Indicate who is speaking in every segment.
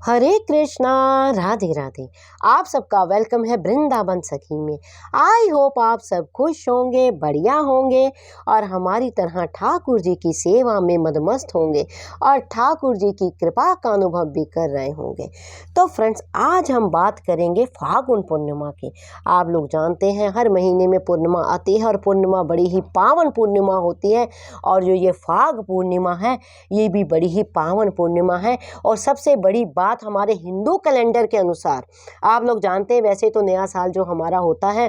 Speaker 1: हरे कृष्णा, राधे राधे। आप सबका वेलकम है वृंदावन सखी में। आई होप आप सब खुश होंगे, बढ़िया होंगे और हमारी तरह ठाकुर जी की सेवा में मदमस्त होंगे और ठाकुर जी की कृपा का अनुभव भी कर रहे होंगे। तो फ्रेंड्स, आज हम बात करेंगे फागुन पूर्णिमा की। आप लोग जानते हैं हर महीने में पूर्णिमा आती है और पूर्णिमा बड़ी ही पावन पूर्णिमा होती है। और जो ये फाग पूर्णिमा है ये भी बड़ी ही पावन पूर्णिमा है। और सबसे बड़ी बात, हमारे हिंदू कैलेंडर के अनुसार आप लोग जानते हैं, वैसे तो नया साल जो हमारा होता है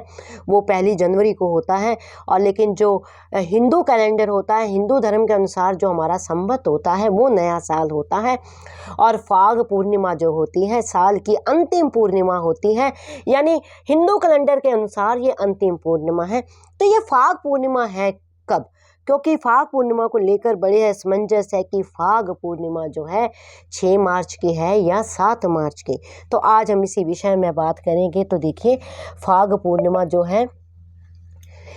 Speaker 1: वो 1 जनवरी को होता है, और लेकिन जो हिंदू कैलेंडर होता है, हिंदू धर्म के अनुसार जो हमारा संवत होता है वो नया साल होता है। और फाग पूर्णिमा जो होती है साल की अंतिम पूर्णिमा होती है, यानी हिंदू कैलेंडर के अनुसार ये अंतिम पूर्णिमा है। तो ये फाग पूर्णिमा है कब? क्योंकि फाग पूर्णिमा को लेकर बड़े असमंजस है कि फाग पूर्णिमा जो है 6 मार्च की है या 7 मार्च की। तो आज हम इसी विषय में बात करेंगे। तो देखिए, फाग पूर्णिमा जो है,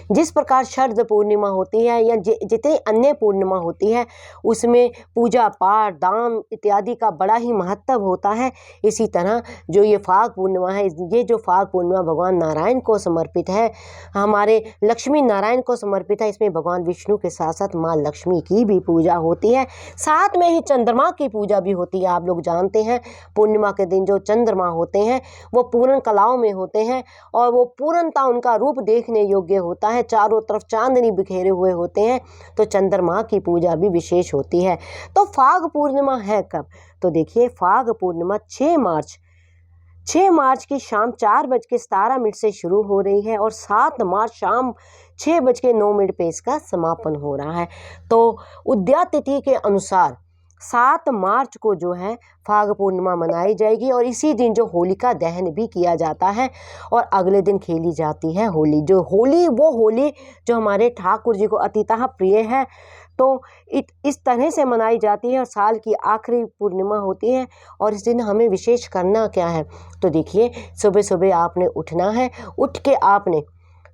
Speaker 1: जिस प्रकार शरद पूर्णिमा होती है या जितनी अन्य पूर्णिमा होती है उसमें पूजा पाठ, दान इत्यादि का बड़ा ही महत्व होता है, इसी तरह जो ये फाग पूर्णिमा है, ये जो फाग पूर्णिमा भगवान नारायण को समर्पित है, हमारे लक्ष्मी नारायण को समर्पित है। इसमें भगवान विष्णु के साथ साथ माँ लक्ष्मी की भी पूजा होती है, साथ में ही चंद्रमा की पूजा भी होती है। आप लोग जानते हैं पूर्णिमा के दिन जो चंद्रमा होते हैं वो पूर्ण कलाओं में होते हैं और वो पूर्णता उनका रूप देखने योग्य होता है, चारों तरफ चांदनी बिखेरे हुए होते हैं। तो चंद्रमा की पूजा भी विशेष होती है। तो फाग पूर्णिमा है कब? तो देखिए, फाग पूर्णिमा 6 मार्च की शाम 4:17 से शुरू हो रही है और 7 मार्च शाम 6:09 पे इसका समापन हो रहा है। तो उदया तिथि के अनुसार 7 मार्च को जो है फाग पूर्णिमा मनाई जाएगी और इसी दिन जो होलिका दहन भी किया जाता है और अगले दिन खेली जाती है होली। जो होली, वो होली जो हमारे ठाकुर जी को अतितः प्रिय है, तो इस तरह से मनाई जाती है और साल की आखिरी पूर्णिमा होती है। और इस दिन हमें विशेष करना क्या है? तो देखिए, सुबह सुबह आपने उठना है, उठ के आपने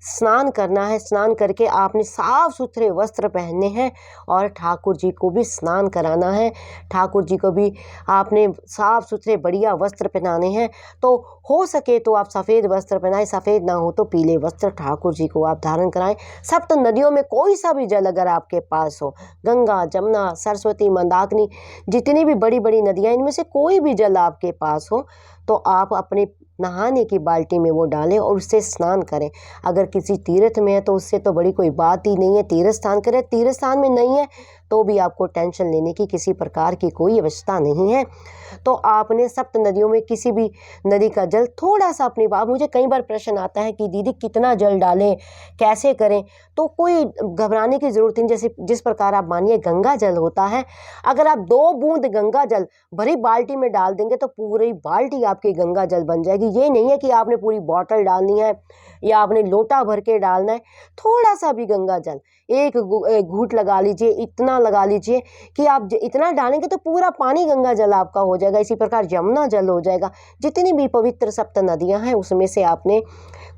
Speaker 1: स्नान करना है, स्नान करके आपने साफ सुथरे वस्त्र पहनने हैं और ठाकुर जी को भी स्नान कराना है। ठाकुर जी को भी आपने साफ सुथरे बढ़िया वस्त्र पहनाने हैं। तो हो सके तो आप सफ़ेद वस्त्र पहनाएं, सफ़ेद ना हो तो पीले वस्त्र ठाकुर जी को आप धारण कराएं। सप्त नदियों में कोई सा भी जल अगर आपके पास हो, गंगा, जमुना, सरस्वती, मंदाकिनी, जितनी भी बड़ी बड़ी नदियाँ, इनमें से कोई भी जल आपके पास हो तो आप अपने नहाने की बाल्टी में वो डालें और उससे स्नान करें। अगर किसी तीर्थ में है तो उससे तो बड़ी कोई बात ही नहीं है, तीर्थ स्थान करें। तीर्थ स्थान में नहीं है तो भी आपको टेंशन लेने की किसी प्रकार की कोई आवश्यकता नहीं है। तो आपने सप्त नदियों में किसी भी नदी का जल थोड़ा सा अपनी बात, मुझे कई बार प्रश्न आता है कि दीदी कितना जल डालें, कैसे करें? तो कोई घबराने की ज़रूरत नहीं। जैसे जिस प्रकार आप मानिए गंगा जल होता है, अगर आप 2 बूंद गंगा जल भरी बाल्टी में डाल देंगे तो पूरी बाल्टी आपकी गंगा जल बन जाएगी। ये नहीं है कि आपने पूरी बॉटल डालनी है या आपने लोटा भर के डालना है। थोड़ा सा भी गंगा जल, एक घूंट लगा लीजिए, इतना लगा लीजिए कि आप इतना डालेंगे तो पूरा पानी गंगा जल आपका हो जाएगा। इसी प्रकार यमुना जल हो जाएगा। जितनी भी पवित्र सप्त नदियां हैं उसमें से आपने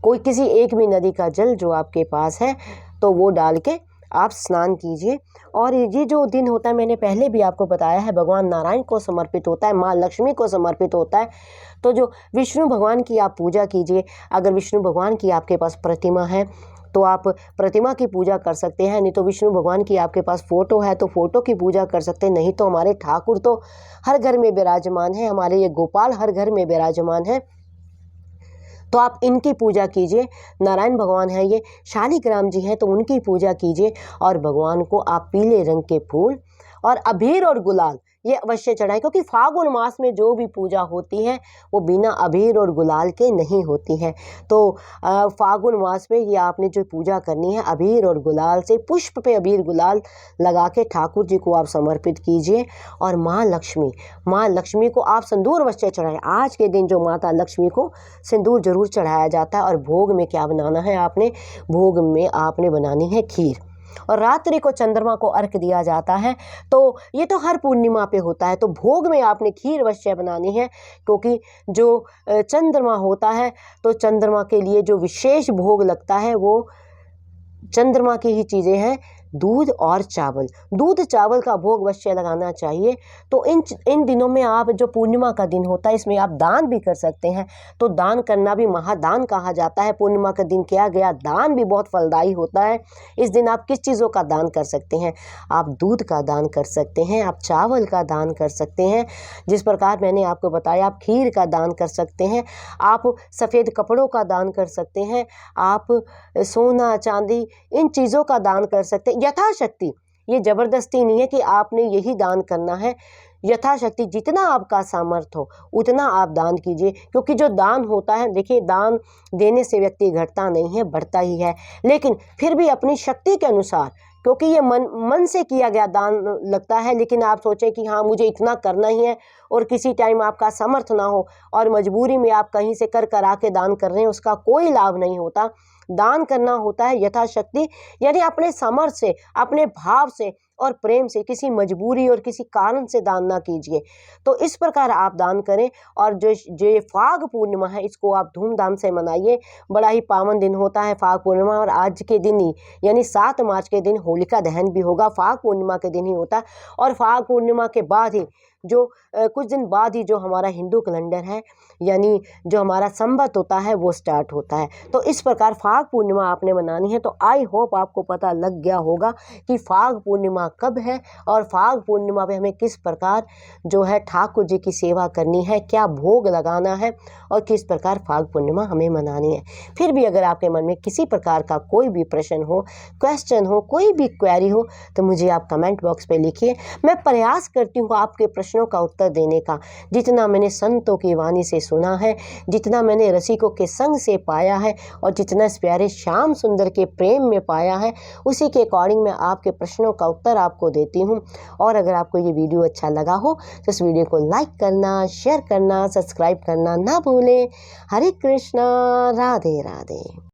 Speaker 1: कोई किसी एक भी नदी का जल जो आपके पास है तो वो डाल के आप स्नान कीजिए। और ये जो दिन होता है, मैंने पहले भी आपको बताया है, भगवान नारायण को समर्पित होता है, माँ लक्ष्मी को समर्पित होता है। तो जो विष्णु भगवान की आप पूजा कीजिए। अगर विष्णु भगवान की आपके पास प्रतिमा है तो आप प्रतिमा की पूजा कर सकते हैं, नहीं तो विष्णु भगवान की आपके पास फ़ोटो है तो फ़ोटो की पूजा कर सकते हैं। नहीं तो हमारे ठाकुर तो हर घर में विराजमान है, हमारे ये गोपाल हर घर में विराजमान है, तो आप इनकी पूजा कीजिए। नारायण भगवान है, ये शालिग्राम जी हैं, तो उनकी पूजा कीजिए। और भगवान को आप पीले रंग के फूल और अबीर और गुलाल ये अवश्य चढ़ाएं, क्योंकि फागुन मास में जो भी पूजा होती है वो बिना अबीर और गुलाल के नहीं होती है। तो फागुन मास में ये आपने जो पूजा करनी है अबीर और गुलाल से, पुष्प पे अबीर गुलाल लगा के ठाकुर जी को आप समर्पित कीजिए। और माँ लक्ष्मी को आप सिंदूर अवश्य चढ़ाएं। आज के दिन जो माता लक्ष्मी को सिंदूर जरूर चढ़ाया जाता है। और भोग में क्या बनाना है आपने? भोग में आपने बनानी है खीर और रात्रि को चंद्रमा को अर्घ दिया जाता है। तो ये तो हर पूर्णिमा पे होता है। तो भोग में आपने खीर अवश्य बनानी है, क्योंकि जो चंद्रमा होता है तो चंद्रमा के लिए जो विशेष भोग लगता है वो चंद्रमा की ही चीज़ें हैं दूध और चावल। दूध चावल का भोग अवश्य लगाना चाहिए। तो इन दिनों में आप जो पूर्णिमा का दिन होता है इसमें आप दान भी कर सकते हैं। तो दान करना भी महादान कहा जाता है। पूर्णिमा का दिन किया गया दान भी बहुत फलदायी होता है। इस दिन आप किस चीज़ों का दान कर सकते हैं? आप दूध का दान कर सकते हैं, आप चावल का दान कर सकते हैं, जिस प्रकार मैंने आपको बताया आप खीर का दान कर सकते हैं, आप सफ़ेद कपड़ों का दान कर सकते हैं, आप सोना चांदी इन चीज़ों का दान कर सकते हैं यथाशक्ति। ये ज़बरदस्ती नहीं है कि आपने यही दान करना है। यथाशक्ति जितना आपका सामर्थ्य हो उतना आप दान कीजिए, क्योंकि जो दान होता है, देखिए दान देने से व्यक्ति घटता नहीं है, बढ़ता ही है। लेकिन फिर भी अपनी शक्ति के अनुसार, क्योंकि ये मन से किया गया दान लगता है, लेकिन आप सोचें कि हाँ मुझे इतना करना ही है और किसी टाइम आपका सामर्थ्य ना हो और मजबूरी में आप कहीं से कर करा के दान कर रहे हैं, उसका कोई लाभ नहीं होता। दान करना होता है यथाशक्ति, यानी अपने सामर्थ्य से, अपने भाव से और प्रेम से, किसी मजबूरी और किसी कारण से दान ना कीजिए। तो इस प्रकार आप दान करें। और जो ये फाग पूर्णिमा है इसको आप धूमधाम से मनाइए। बड़ा ही पावन दिन होता है फाग पूर्णिमा। और आज के दिन ही यानी 7 मार्च के दिन होलिका दहन भी होगा, फाग पूर्णिमा के दिन ही होता है। और फाग पूर्णिमा के बाद ही जो कुछ दिन बाद ही जो हमारा हिंदू कैलेंडर है, यानी जो हमारा संवत होता है, वो स्टार्ट होता है। तो इस प्रकार फाग पूर्णिमा आपने मनानी है। तो आई होप आपको पता लग गया होगा कि फाग पूर्णिमा कब है और फाग पूर्णिमा पे हमें किस प्रकार जो है ठाकुर जी की सेवा करनी है, क्या भोग लगाना है और किस प्रकार फाग पूर्णिमा हमें मनानी है। फिर भी अगर आपके मन में किसी प्रकार का कोई भी प्रश्न हो, क्वेश्चन हो, कोई भी क्वेरी हो, तो मुझे आप कमेंट बॉक्स पे लिखिए। मैं प्रयास करती हूँ आपके प्रश्नों का उत्तर देने का। जितना मैंने संतों की वाणी से सुना है, जितना मैंने रसिकों के संग से पाया है और जितना इस प्यारे श्याम सुंदर के प्रेम में पाया है, उसी के अकॉर्डिंग मैं आपके प्रश्नों का उत्तर आपको देती हूँ। और अगर आपको ये वीडियो अच्छा लगा हो तो इस वीडियो को लाइक करना, शेयर करना, सब्सक्राइब करना ना भूलें। हरे कृष्णा, राधे राधे।